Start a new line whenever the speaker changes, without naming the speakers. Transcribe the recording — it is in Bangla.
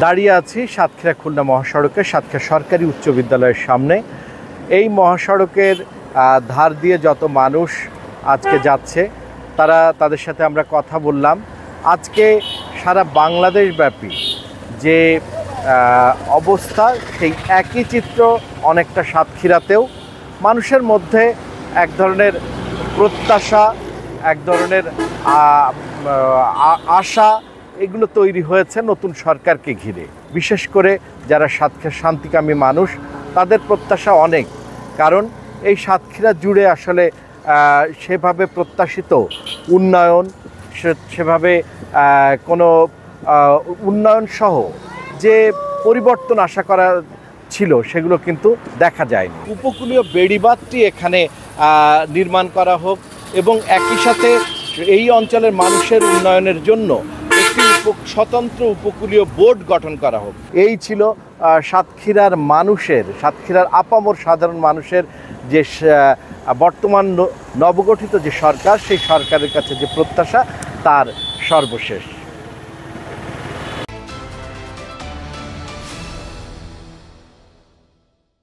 দাঁড়িয়ে আছি সাতক্ষীরা খুলনা মহাসড়কে সাতক্ষীরা সরকারি উচ্চ বিদ্যালয়ের সামনে। এই মহাসড়কের ধার দিয়ে যত মানুষ আজকে যাচ্ছে তাদের সাথে আমরা কথা বললাম। আজকে সারা বাংলাদেশ ব্যাপী যে অবস্থা সেই একই চিত্র অনেকটা সাতক্ষীরাতেও। মানুষের মধ্যে এক ধরনের প্রত্যাশা, এক ধরনের আশা এগুলো তৈরি হয়েছে নতুন সরকারকে ঘিরে। বিশেষ করে যারা সাতক্ষীরা শান্তিকামী মানুষ তাদের প্রত্যাশা অনেক, কারণ এই সাতক্ষীরা জুড়ে আসলে সেভাবে প্রত্যাশিত উন্নয়ন, সেভাবে কোনো উন্নয়ন সহ যে পরিবর্তন আশা করা ছিল সেগুলো কিন্তু দেখা যায়নি। উপকূলীয় বেড়িবাঁধটি এখানে নির্মাণ করা হোক এবং একই সাথে এই অঞ্চলের মানুষের উন্নয়নের জন্য একটি স্বতন্ত্র উপকূলীয় বোর্ড গঠন করা হোক। এই ছিল সাতক্ষীরার মানুষের, সাতক্ষীরার আপামর সাধারণ মানুষের যে বর্তমান নবগঠিত যে সরকার, সেই সরকারের কাছে যে প্রত্যাশা তার সর্বশেষ।